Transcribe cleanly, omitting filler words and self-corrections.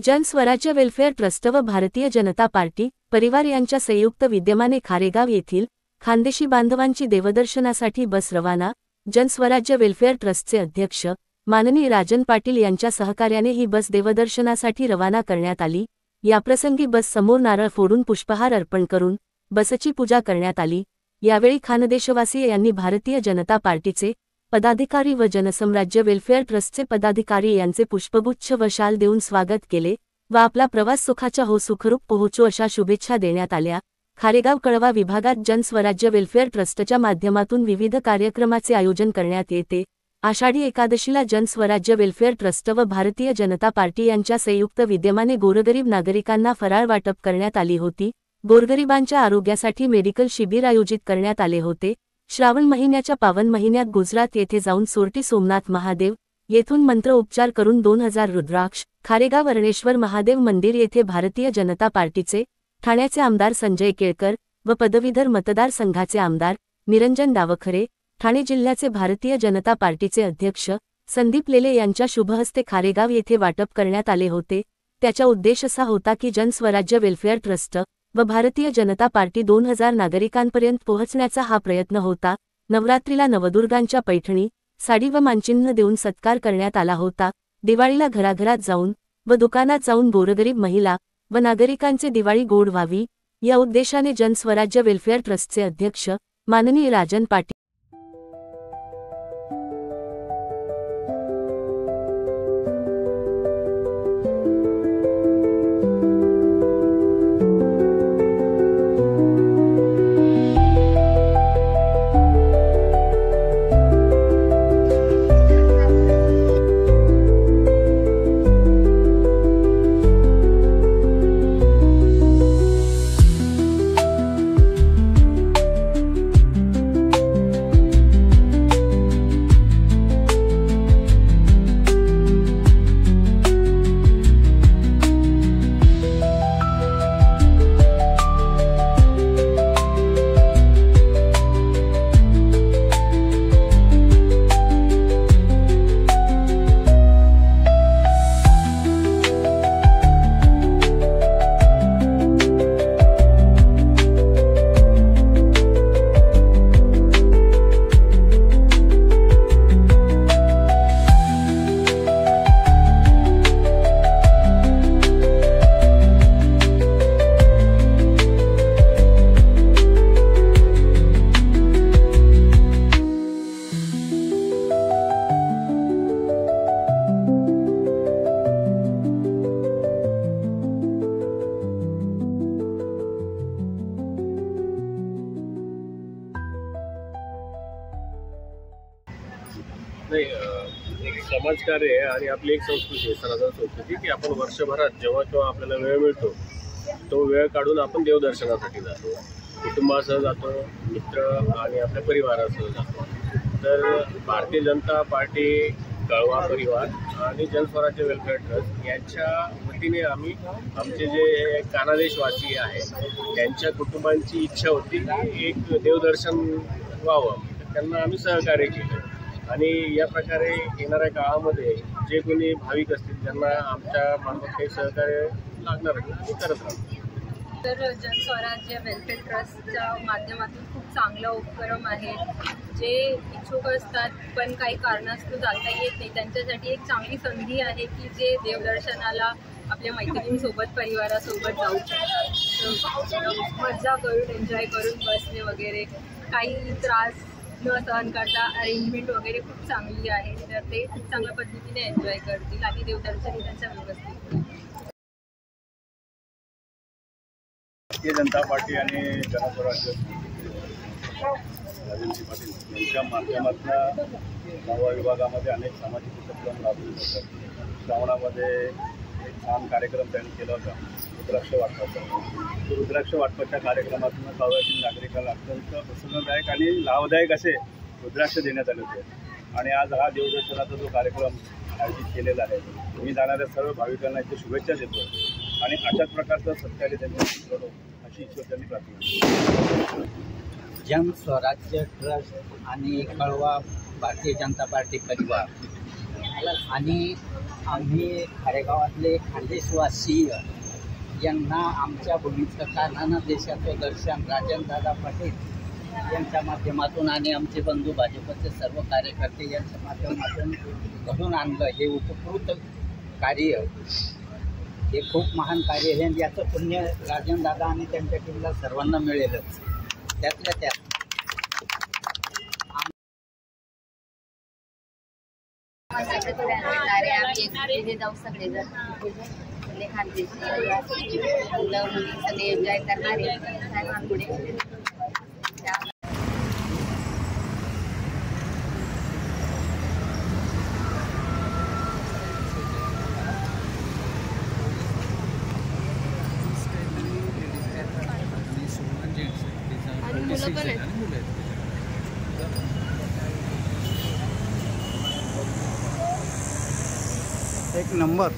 जन स्वराज्य welfare trust व भारतीय जनता पार्टी परिवार यांच्या संयुक्त विद्यमाने खारेगाव येथील खानदेशी बांधवांची देवदर्शनासाठी बस रवाना। जन स्वराज्य वेलफेअर ट्रस्टचे अध्यक्ष माननीय राजन पाटील यांच्या सहकार्याने ही बस देवदर्शनासाठी रवाना करण्यात आली। याप्रसंगी बस समोर नारळ फोडून पुष्पहार अर्पण करून बसची पूजा करण्यात आली। यावेळी खानदेशवासीय यांनी भारतीय जनता पार्टीचे पदाधिकारी व जनसमराज्य वेलफेअर ट्रस्टचे पदाधिकारी यांचे पुष्पगुच्छ व शाल देऊन स्वागत केले व आपला प्रवास सुखाचा हो सुखरूप पोहोचो अशा शुभेच्छा देण्यात आल्या। खारेगाव कळवा विभागात जन स्वराज्य वेलफेअर ट्रस्टच्या माध्यमातून विविध कार्यक्रमाचे आयोजन करण्यात येते। आषाढी एकादशीला जन स्वराज्य वेलफेअर ट्रस्ट व भारतीय जनता पार्टी यांच्या संयुक्त विद्यमाने गोरगरीब नागरिकांना फराळ वाटप करण्यात आली होती। गोरगरिबांच्या आरोग्यासाठी मेडिकल शिबिर आयोजित करण्यात आले होते। श्रावण महिन्याच्या पावन महिन्यात गुजरात येथे जाऊन सोरटी सोमनाथ महादेव येथून मंत्र उपचार करून 2000 रुद्राक्ष खारेगाव अरणेश्वर महादेव मंदिर येथे भारतीय जनता पार्टीचे ठाण्याचे आमदार संजय केळकर व पदवीधर मतदारसंघाचे आमदार निरंजन डावखरे ठाणे जिल्ह्याचे भारतीय जनता पार्टीचे अध्यक्ष संदीप लेले यांच्या शुभहस्ते खारेगाव येथे वाटप करण्यात आले होते। त्याचा उद्देश असा होता की जन स्वराज्य वेलफेअर ट्रस्ट व भारतीय जनता पार्टी 2000 नागरिकांपर्यंत पोहोचण्याचा हा प्रयत्न होता। नवरात्रीला नवदुर्गांच्या पैठणी साडी व मानचिन्ह देऊन सत्कार करण्यात आला होता। दिवाळीला घराघरात जाऊन व दुकानात जाऊन गोरगरीब महिला व नागरिकांचे दिवाळी गोड व्हावी या उद्देशाने जन स्वराज्य वेलफेअर ट्रस्टचे अध्यक्ष माननीय राजन पाटील एक समाजकार्य आहे आणि आपली एक संस्कृती आहे, सनातन संस्कृती की आपण वर्षभरात जेव्हा केव्हा आपल्याला वेळ मिळतो तो वेळ काढून आपण देवदर्शनासाठी जातो, कुटुंबासह जातो, मित्र आणि आपल्या परिवारासह जातो। तर भारतीय जनता पार्टी कळवा परिवार आणि जन स्वराज्य वेलफेअर ट्रस्ट यांच्या वतीने आम्ही आमचे जे कानादेशवासी आहेत त्यांच्या कुटुंबांची इच्छा होती की एक देवदर्शन व्हावं, त्यांना आम्ही सहकार्य केलं आणि या प्रकारे येणाऱ्या काळामध्ये जे कोणी भाविक असतील त्यांना आमच्या मार्फत काही सहकार्य लागणार आहे करत राहतो। तर जन स्वराज्य वेलफेअर ट्रस्टच्या माध्यमातून खूप चांगला उपक्रम आहे। जे इच्छुक असतात पण काही कारणास्तव जाता येत नाही त्यांच्यासाठी एक चांगली संधी आहे की जे देवदर्शनाला आपल्या मैत्रिणींसोबत परिवारासोबत जाऊ शकतात, मजा करून एन्जॉय करून बसणे वगैरे, काही त्रास न सहन करता अरेंजमेंट वगैरे खूप चांगली आहे। तर ते खूप चांगल्या पद्धतीने एन्जॉय करतील आणि देवदर्शनही त्यांच्या व्यवस्थित होईल। भारतीय जनता पार्टी आणि जन स्वराज्य राजनजी पाटील यांच्या माध्यमातून कळवा विभागामध्ये अनेक सामाजिक उपक्रम राबवले जातात। श्रावणामध्ये एक छान कार्यक्रम त्यांनी केला होता रुद्राक्ष वाटपाचा। रुद्राक्ष वाटपाच्या कार्यक्रमातून कळव्यातील नागरिकांना अत्यंत प्रसन्नदायक आणि लाभदायक असे रुद्राक्ष देण्यात आले होते आणि आज हा देवदर्शनाचा जो कार्यक्रम आयोजित केलेला आहे मी जाणाऱ्या सर्व भाविकांना इथे शुभेच्छा देतो आणि अशाच प्रकारचं सत्कार्य त्यांनी करो अशी ईश्वर त्यांनी प्रार्थना। जन स्वराज्य ट्रस्ट आणि कळवा भारतीय जनता पार्टी परिवार आणि आम्ही खारेगावातले खानदेशवासी यांना आमच्या भूमीचं कानानं देशाचं दर्शन राजनदादा पाटील यांच्या माध्यमातून आणि आमचे बंधू भाजपचे सर्व कार्यकर्ते यांच्या माध्यमातून घडून आणलं. हे उपकृत कार्य, हे खूप महान कार्य आहे आणि याचं पुण्य राजनदादा आणि त्यांच्या टीमला सर्वांना मिळेलच. त्यातल्या त्यात आम्ही जाऊ सगळेजण खानदेशी मुलं मुली सगळे एन्जॉय करणारे पुढे. एक नंबर.